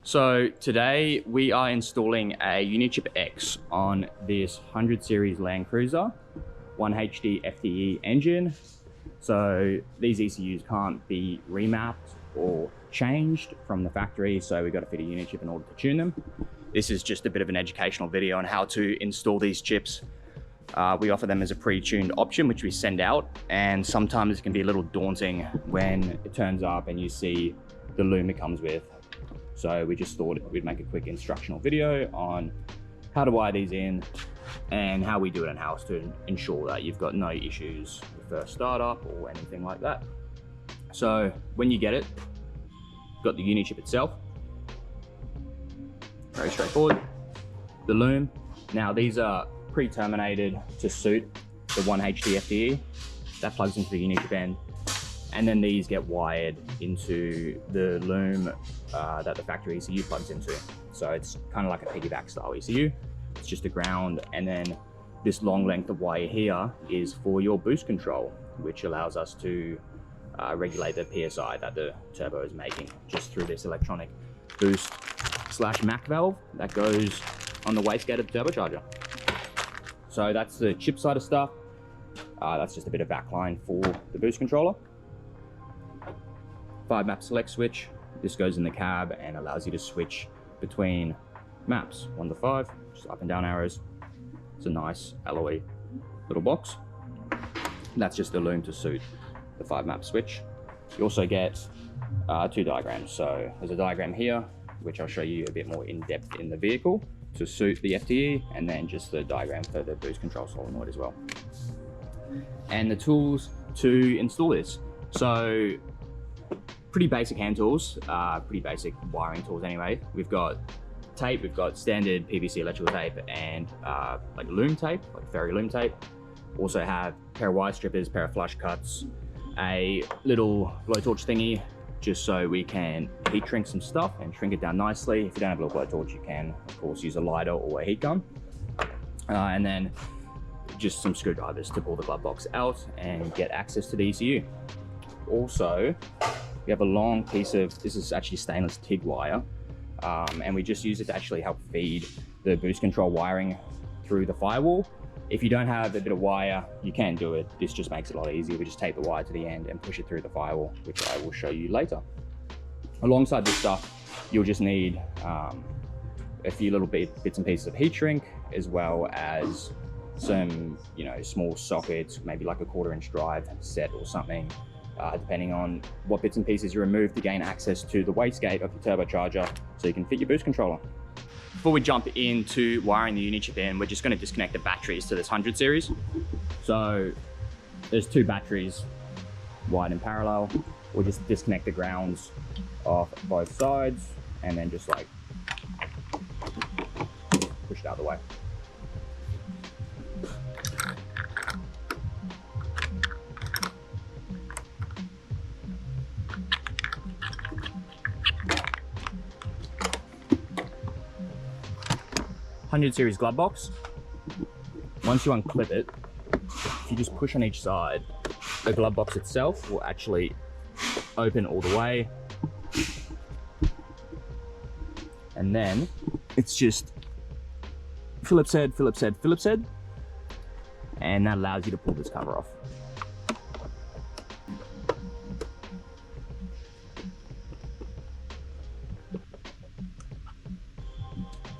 So today we are installing a UniChip X on this 100 series Landcruiser, 1HD-FTE engine. So these ECUs can't be remapped or changed from the factory, so we've got to fit a UniChip in order to tune them. This is just a bit of an educational video on how to install these chips. We offer them as a pre-tuned option, which we send out, and sometimes it can be a little daunting when it turns up and you see the loom it comes with. So we just thought we'd make a quick instructional video on how to wire these in and how we do it in-house to ensure that you've got no issues with first startup or anything like that. So when you get it, you've got the UniChip itself. Very straightforward. The loom. Now these are pre-terminated to suit the 1HD-FTE. That plugs into the UniChip end. And then these get wired into the loom that the factory ECU plugs into. So it's kind of like a piggyback style ECU. It's just a ground, and then this long length of wire here is for your boost control, which allows us to regulate the PSI that the turbo is making just through this electronic boost / Mac valve that goes on the wastegate of the turbocharger. So that's the chip side of stuff. That's just a bit of backline for the boost controller. 5-map select switch. This goes in the cab and allows you to switch between maps, 1 to 5, just up and down arrows. It's a nice alloy little box. And that's just the loom to suit the 5-map switch. You also get 2 diagrams. So there's a diagram here, which I'll show you a bit more in depth in the vehicle to suit the FTE, and then just the diagram for the boost control solenoid as well. And the tools to install this. So pretty basic hand tools, pretty basic wiring tools anyway. We've got tape, we've got standard PVC electrical tape and like loom tape, like ferry loom tape. Also have a pair of wire strippers, pair of flush cuts, a little blowtorch thingy, just so we can heat shrink some stuff and shrink it down nicely. If you don't have a little blowtorch, you can, of course, use a lighter or a heat gun. And then just some screwdrivers to pull the glove box out and get access to the ECU. Also, we have a long piece of, this is actually stainless TIG wire, and we just use it to actually help feed the boost control wiring through the firewall. If you don't have a bit of wire, you can do it. This just makes it a lot easier. We just tape the wire to the end and push it through the firewall, which I will show you later. Alongside this stuff, you'll just need a few little bits and pieces of heat shrink, as well as some, small sockets, maybe like a 1/4-inch drive set or something, depending on what bits and pieces you remove to gain access to the wastegate of your turbocharger so you can fit your boost controller. Before we jump into wiring the UniChip in, we're just going to disconnect the batteries to this 100 series. So there's 2 batteries wired in parallel. We'll just disconnect the grounds off both sides and then just like push it out of the way. .100 series glove box. Once you unclip it, if you just push on each side, the glove box itself will actually open all the way. And then it's just Phillips head, Phillips head, Phillips head. And that allows you to pull this cover off.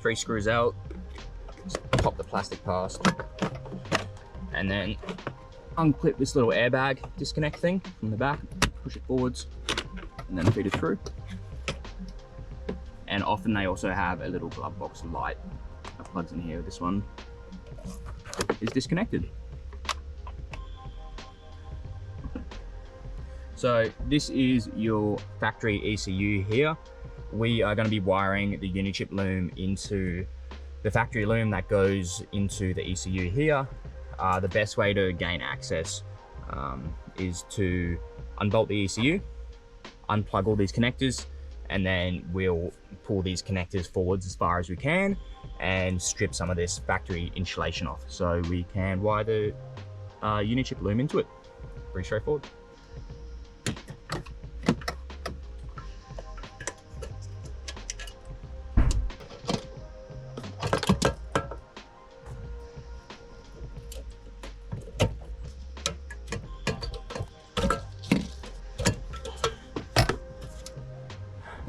Three screws out. Pop the plastic past, and then unclip this little airbag disconnect thing from the back, push it forwards, and then feed it through. And often they also have a little glove box light that plugs in here. This one is disconnected. So this is your factory ECU here. We are going to be wiring the UniChip loom into the factory loom that goes into the ECU here. The best way to gain access is to unbolt the ECU, unplug all these connectors, and then we'll pull these connectors forwards as far as we can and strip some of this factory insulation off so we can wire the UniChip loom into it. Pretty straightforward.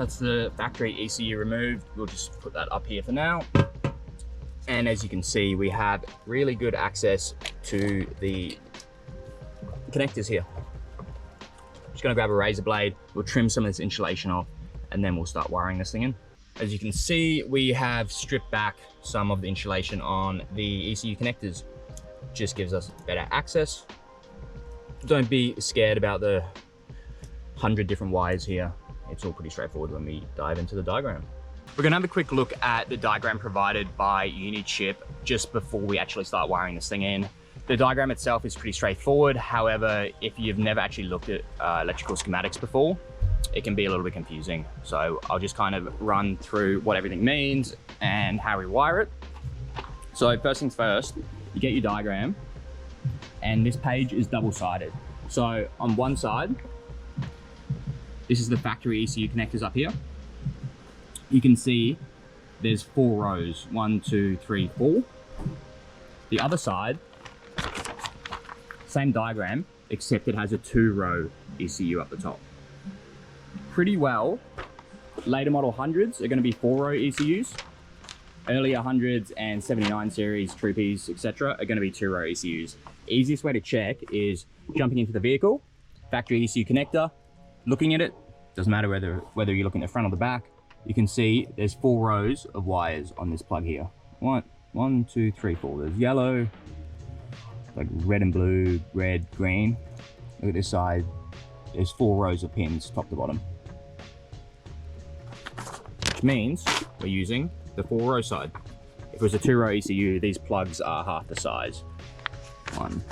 that's the factory ECU removed. We'll just put that up here for now. And as you can see, we have really good access to the connectors here. Just gonna grab a razor blade, we'll trim some of this insulation off, and then we'll start wiring this thing in. As you can see, we have stripped back some of the insulation on the ECU connectors. Just gives us better access. Don't be scared about the 100 different wires here. It's all pretty straightforward when we dive into the diagram. We're gonna have a quick look at the diagram provided by UniChip just before we actually start wiring this thing in. The diagram itself is pretty straightforward. However, if you've never actually looked at electrical schematics before, it can be a little bit confusing. So I'll just kind of run through what everything means and how we wire it. So first things first, you get your diagram, and this page is double-sided. So on one side, this is the factory ECU connectors up here. You can see there's 4 rows, 1, 2, 3, 4. The other side, same diagram, except it has a 2-row ECU up the top. Pretty well, later model 100s are gonna be 4-row ECUs. Earlier 100s and 79 series, Troopies, etc. are gonna be 2-row ECUs. Easiest way to check is jumping into the vehicle, factory ECU connector, looking at it, doesn't matter whether you're looking at the front or the back, you can see there's 4 rows of wires on this plug here. 1, 2, 3, 4. There's yellow, like red and blue, red, green. Look at this side. There's 4 rows of pins, top to bottom. Which means we're using the 4-row side. If it was a 2-row ECU, these plugs are half the size. 1,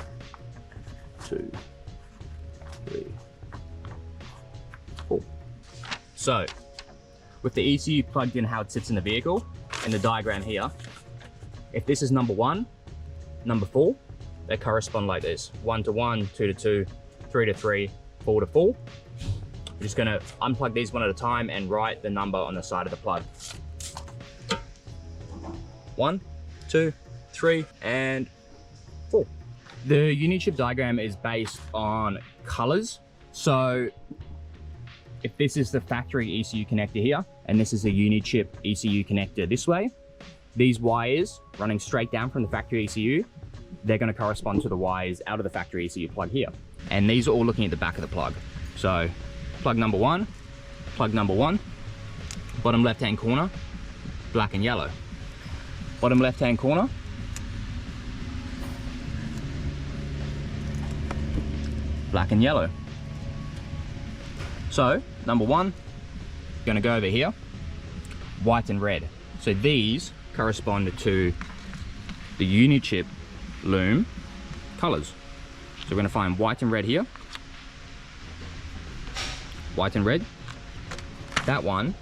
2, 3, 4. So, with the ECU plugged in how it sits in the vehicle, in the diagram here, if this is number 1, number 4, they correspond like this. 1 to 1, 2 to 2, 3 to 3, 4 to 4. We're just gonna unplug these one at a time and write the number on the side of the plug. 1, 2, 3, and 4. The UniChip diagram is based on colors. So if this is the factory ECU connector here, and this is a UniChip ECU connector this way, these wires running straight down from the factory ECU, they're gonna correspond to the wires out of the factory ECU plug here. And these are all looking at the back of the plug. So plug number 1, bottom left-hand corner, black and yellow. Bottom left-hand corner, black and yellow. So number 1, gonna go over here, white and red. So these correspond to the UniChip loom colors. So we're gonna find white and red here. White and red. That one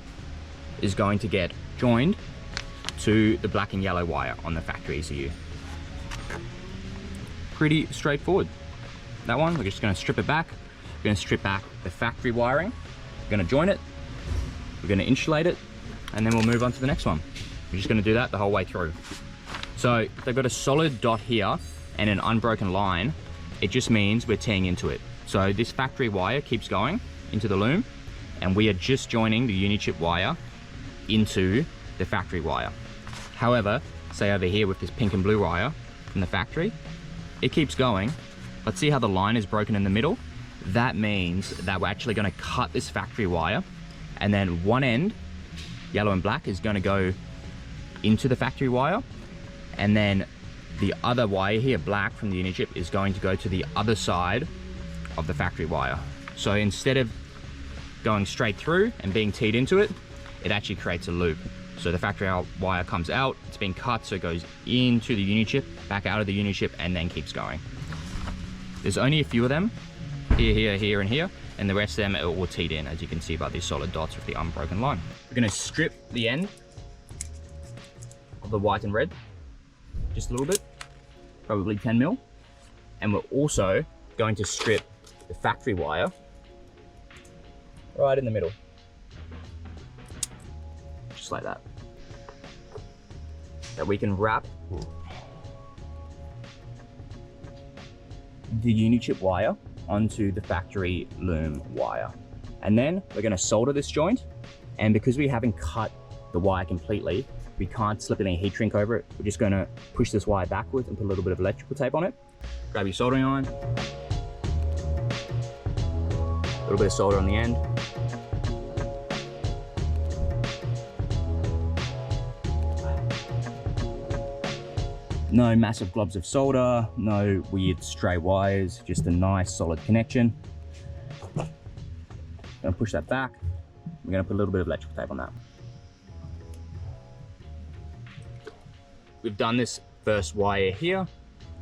is going to get joined to the black and yellow wire on the factory ECU. Pretty straightforward. That one, we're just gonna strip it back. We're gonna strip back the factory wiring. We're gonna join it. We're gonna insulate it, and then we'll move on to the next one. We're just gonna do that the whole way through. So they've got a solid dot here and an unbroken line. It just means we're teeing into it. So this factory wire keeps going into the loom, and we are just joining the UniChip wire into the factory wire. However, say over here with this pink and blue wire from the factory, it keeps going, but see how the line is broken in the middle? That means that we're actually gonna cut this factory wire, and then one end, yellow and black, is gonna go into the factory wire, and then the other wire here, black from the UniChip, is going to go to the other side of the factory wire. So instead of going straight through and being teed into it, it actually creates a loop. So the factory wire comes out, it's been cut, so it goes into the UniChip, back out of the UniChip, and then keeps going. There's only a few of them, here, and here, and the rest of them are all teed in, as you can see by these solid dots with the unbroken line. We're gonna strip the end of the white and red, just a little bit, probably 10 mil. And we're also going to strip the factory wire right in the middle, just like that, that we can wrap the UniChip wire onto the factory loom wire. And then we're going to solder this joint And because we haven't cut the wire completely, we can't slip any heat shrink over it. We're just going to push this wire backwards and put a little bit of electrical tape on it. Grab your soldering iron, a little bit of solder on the end. No massive globs of solder, no weird stray wires, just a nice solid connection. Gonna push that back. We're gonna put a little bit of electrical tape on that. We've done this first wire here.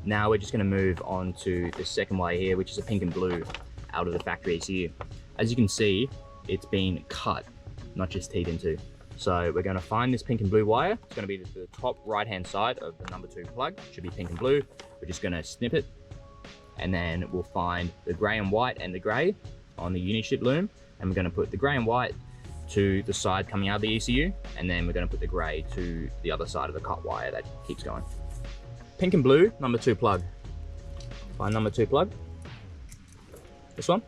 Now we're just gonna move on to the second wire here, which is a pink and blue out of the factory ECU. As you can see, it's been cut, not just teed into. So we're going to find this pink and blue wire. It's going to be the top right hand side of the number 2 plug. It should be pink and blue. We're just going to snip it, and then we'll find the grey and white and the grey on the UniChip loom, and we're going to put the grey and white to the side coming out of the ECU, and then we're going to put the grey to the other side of the cut wire that keeps going. Pink and blue, number 2 plug. Find number 2 plug. This one.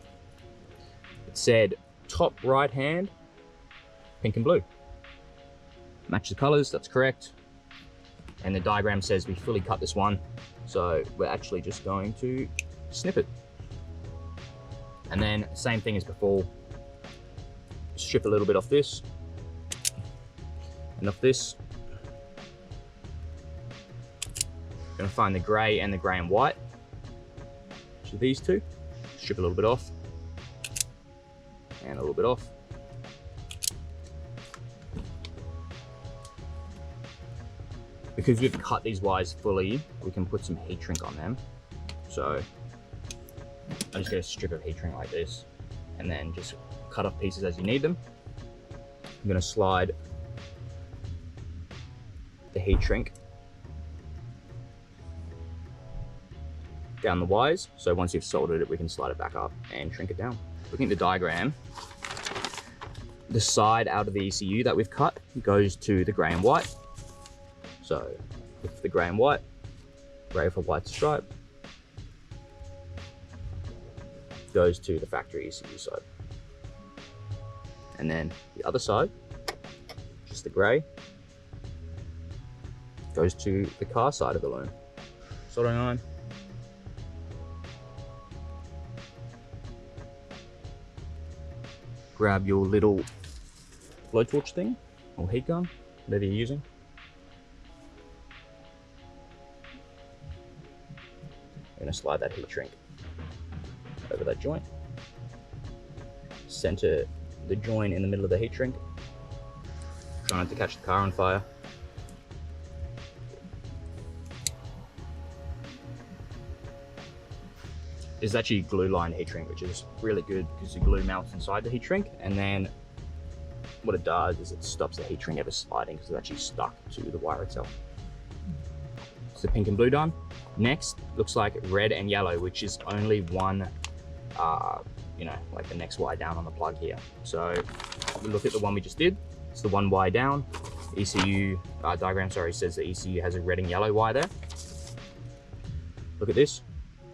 It said top right hand, pink and blue. Match the colors, that's correct. And the diagram says we fully cut this one, so we're actually just going to snip it. And then same thing as before, strip a little bit off this and off this. Gonna find the grey and the grey and white, so these two, strip a little bit off and a little bit off. Because we've cut these wires fully, we can put some heat shrink on them. So I'm just going to strip of heat shrink like this, and then just cut off pieces as you need them. I'm going to slide the heat shrink down the wires. So once you've soldered it, we can slide it back up and shrink it down. Looking at the diagram, the side out of the ECU that we've cut goes to the grey and white. So with the grey and white, grey for white stripe, goes to the factory ECU side. And then the other side, just the grey, goes to the car side of the loom. Soldering iron. Grab your little blowtorch thing or heat gun, whatever you're using. I'm going to slide that heat shrink over that joint. Center the joint in the middle of the heat shrink. Try not to catch the car on fire. This is actually glue lined heat shrink, which is really good because the glue melts inside the heat shrink, and then what it does is it stops the heat shrink ever sliding because it's actually stuck to the wire itself. So pink and blue done. Next, looks like red and yellow, which is only one, like the next wire down on the plug here. So we look at the one we just did. It's the one wire down. ECU diagram, sorry, says the ECU has a red and yellow wire there. Look at this,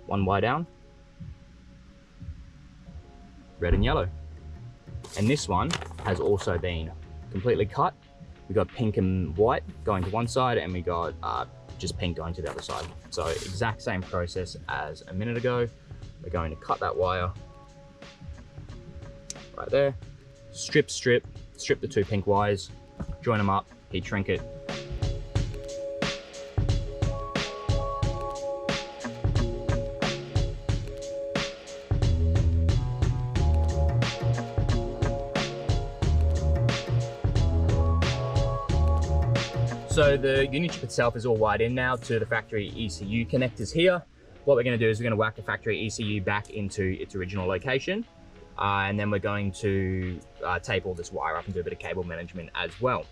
one wire down, red and yellow. And this one has also been completely cut. We got pink and white going to one side, and we got just pink going to the other side. So exact same process as a minute ago. We're going to cut that wire right there, strip the 2 pink wires, join them up, heat shrink it. So the UniChip itself is all wired in now to the factory ECU connectors here. What we're going to do is we're going to whack the factory ECU back into its original location, and then we're going to tape all this wire up and do a bit of cable management as well.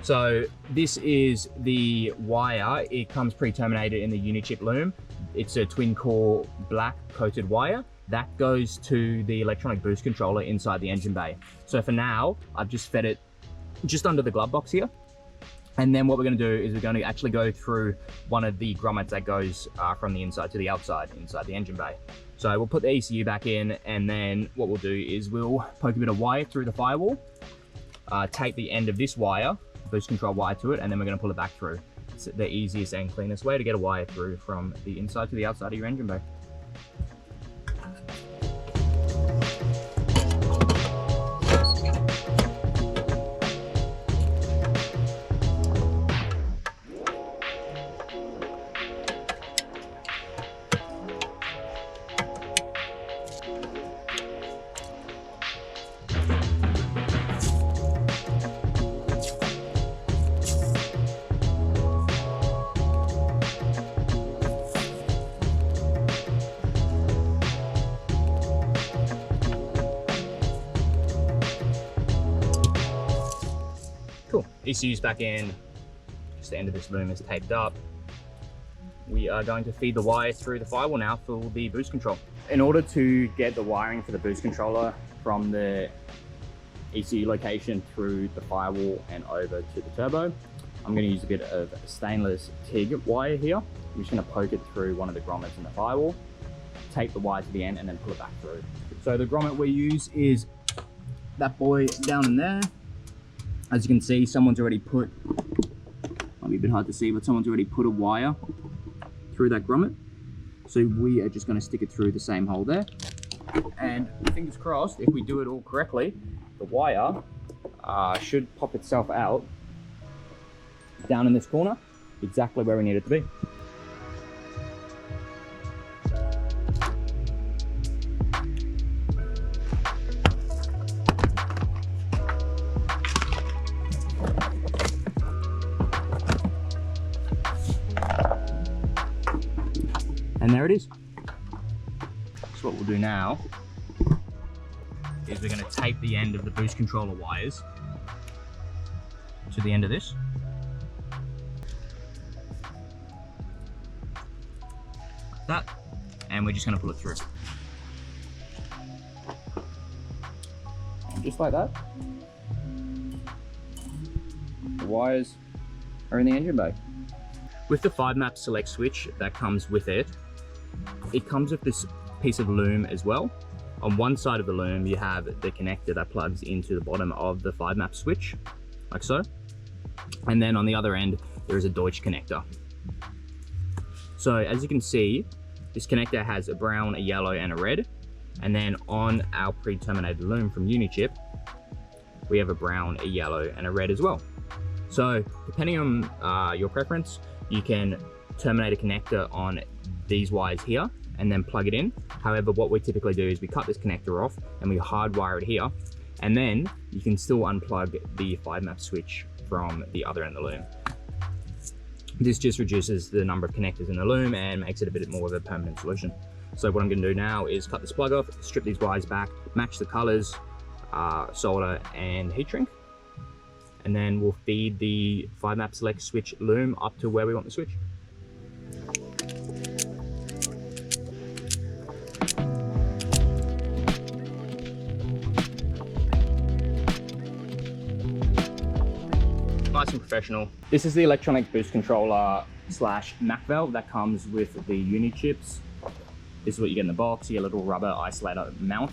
So this is the wire. It comes pre-terminated in the UniChip loom. It's a twin core black coated wire that goes to the electronic boost controller inside the engine bay. So for now, I've just fed it just under the glove box here. And then what we're going to do is we're going to actually go through one of the grommets that goes from the inside to the outside, inside the engine bay. So we'll put the ECU back in, and then what we'll do is we'll poke a bit of wire through the firewall tape the end of this wire, boost control wire, to it, and then we're going to pull it back through. It's the easiest and cleanest way to get a wire through from the inside to the outside of your engine bay. Cool. ECU's back in. Just the end of this loom is taped up. We are going to feed the wire through the firewall now for the boost control. In order to get the wiring for the boost controller from the ECU location through the firewall and over to the turbo, I'm going to use a bit of stainless TIG wire here. I'm just going to poke it through one of the grommets in the firewall, tape the wire to the end, and then pull it back through. So the grommet we use is that boy down in there. As you can see, someone's already put, might be a bit hard to see, but someone's already put a wire through that grommet. So we are just going to stick it through the same hole there. And fingers crossed, if we do it all correctly, the wire should pop itself out down in this corner, exactly where we need it to be. And there it is. So what we'll do now is we're going to tape the end of the boost controller wires to the end of this. Like that. And we're just going to pull it through. And just like that, the wires are in the engine bay. With the 5-map select switch that comes with it, it comes with this piece of loom as well. On one side of the loom, you have the connector that plugs into the bottom of the 5-map switch, like so. And then on the other end, there is a Deutsch connector. So as you can see, this connector has a brown, a yellow, and a red. And then on our pre-terminated loom from UniChip, we have a brown, a yellow, and a red as well. So depending on your preference, you can terminate a connector on these wires here and then plug it in. However, what we typically do is we cut this connector off and we hardwire it here, and then you can still unplug the 5-map switch from the other end of the loom. This just reduces the number of connectors in the loom and makes it a bit more of a permanent solution. So what I'm going to do now is cut this plug off, strip these wires back, match the colors, solder and heat shrink, and then we'll feed the 5-map select switch loom up to where we want the switch. Nice and professional. This is the electronic boost controller / Mac valve that comes with the UniChips. This is what you get in the box. You get a little rubber isolator mount,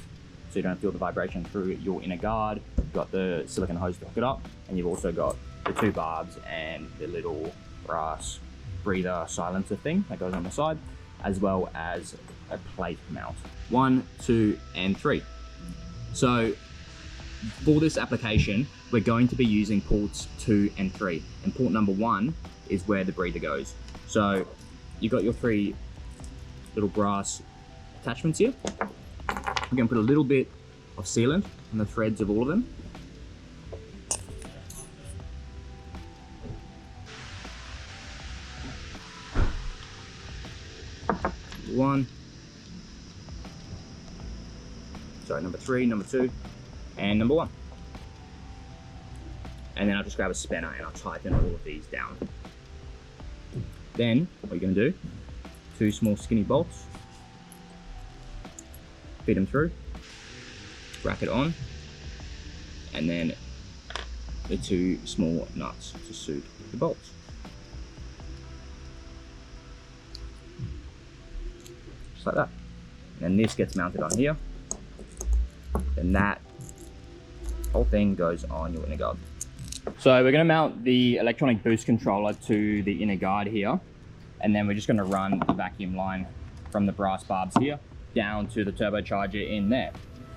so you don't feel the vibration through your inner guard. You've got the silicone hose to hook it up, and you've also got the 2 barbs and the little brass breather silencer thing that goes on the side, as well as a plate mount. 1, 2, and 3. So for this application, we're going to be using ports 2 and 3, and port number 1 is where the breather goes. So you've got your 3 little brass attachments here. We're going to put a little bit of sealant on the threads of all of them. Number 3, number 2, and number 1. And then I'll just grab a spanner and I'll tighten all of these down. Then what you're going to do, 2 small skinny bolts, feed them through, rack it on, and then the 2 small nuts to suit the bolts. Just like that. And then this gets mounted on here. Then that whole thing goes on your inner guard. So we're going to mount the electronic boost controller to the inner guard here, and then we're just going to run the vacuum line from the brass barbs here down to the turbocharger in there.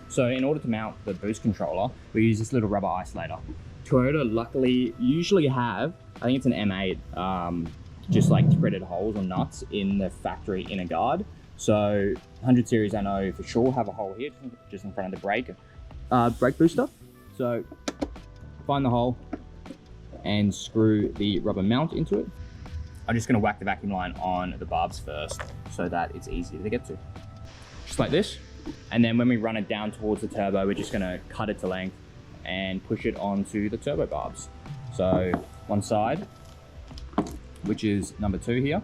So in order to mount the boost controller, we use this little rubber isolator. Toyota luckily usually have, I think it's an M8, just like threaded holes or nuts in the factory inner guard. So 100 series I know for sure have a hole here just in front of the brake booster. So find the hole and screw the rubber mount into it. I'm just going to whack the vacuum line on the barbs first so that it's easier to get to. Just like this. And then when we run it down towards the turbo, we're just going to cut it to length and push it onto the turbo barbs. So one side, which is number 2 here,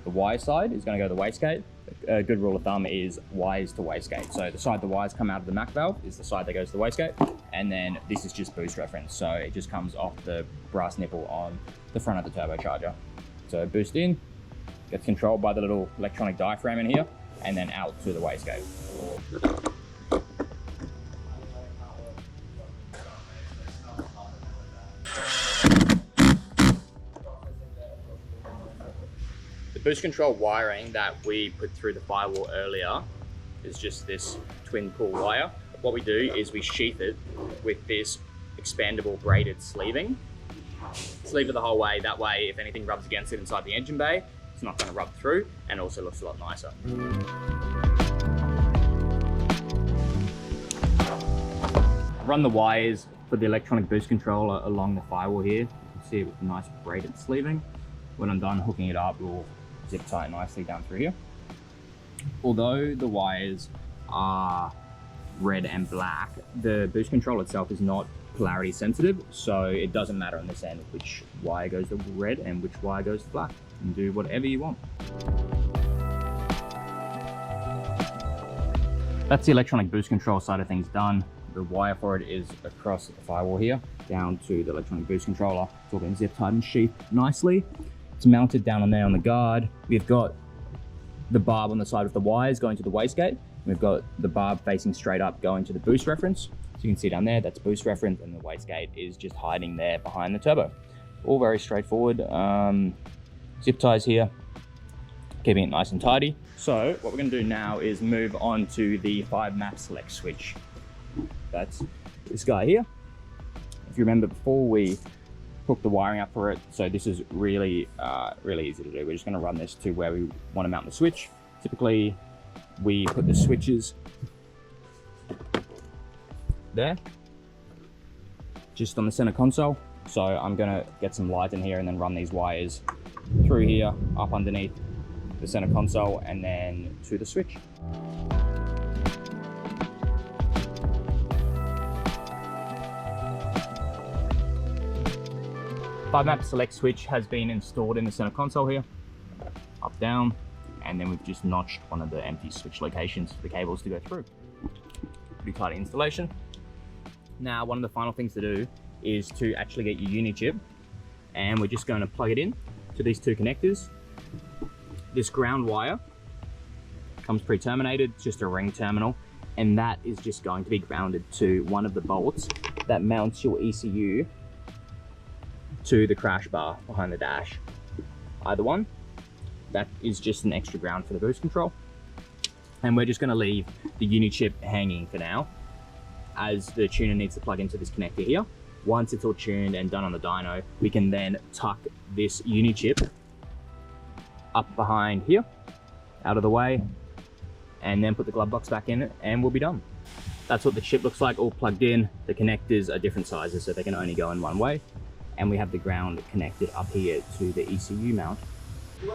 the wire side is going to go to the wastegate. A good rule of thumb is wires to wastegate. So the side the wires come out of the Mac valve is the side that goes to the wastegate. And then this is just boost reference. So it just comes off the brass nipple on the front of the turbocharger. So boost in, gets controlled by the little electronic diaphragm in here, and then out to the wastegate. The boost control wiring that we put through the firewall earlier is just this twin pull wire. What we do is we sheath it with this expandable braided sleeving. Sleeve it the whole way, that way if anything rubs against it inside the engine bay, it's not going to rub through, and also looks a lot nicer. Run the wires for the electronic boost controller along the firewall here. You can see it with a nice braided sleeving. When I'm done hooking it up, we'll zip tie it nicely down through here. Although the wires are red and black, the boost control itself is not polarity sensitive, so it doesn't matter on this end which wire goes to red and which wire goes to black. You can do whatever you want. That's the electronic boost control side of things done. The wire for it is across the firewall here, down to the electronic boost controller. It's all been zip tied and sheathed nicely. It's mounted down on there on the guard. We've got the barb on the side of the wires going to the wastegate. We've got the barb facing straight up going to the boost reference. So you can see down there, that's boost reference, and the wastegate is just hiding there behind the turbo. All very straightforward. Zip ties here, keeping it nice and tidy. So what we're going to do now is move on to the 5 map select switch. That's this guy here. If you remember before, we hooked the wiring up for it, so this is really easy to do. We're just going to run this to where we want to mount the switch. Typically we put the switches there, just on the center console. So I'm going to get some light in here and then run these wires through here, up underneath the center console, and then to the switch. Five map select switch has been installed in the center console here, up, down, and then we've just notched one of the empty switch locations for the cables to go through. Pretty tight installation. Now, one of the final things to do is to actually get your UniChip, and we're just going to plug it in to these 2 connectors. This ground wire comes pre-terminated, it's just a ring terminal, and that is just going to be grounded to one of the bolts that mounts your ECU to the crash bar behind the dash. Either one. That is just an extra ground for the boost control. And we're just going to leave the UniChip hanging for now, as the tuner needs to plug into this connector here. Once it's all tuned and done on the dyno, we can then tuck this UniChip up behind here, out of the way, and then put the glove box back in it, and we'll be done. That's what the chip looks like, all plugged in. The connectors are different sizes, so they can only go in one way. And we have the ground connected up here to the ECU mount.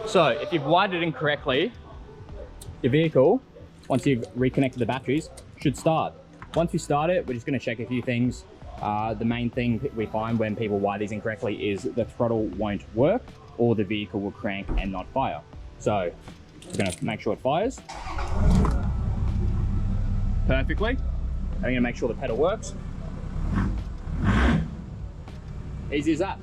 So if you've wired it in correctly, your vehicle, once you've reconnected the batteries, should start. Once you start it, we're just going to check a few things. The main thing we find when people wire these incorrectly is the throttle won't work, or the vehicle will crank and not fire. So we're going to make sure it fires perfectly. I'm going to make sure the pedal works. Easy as that.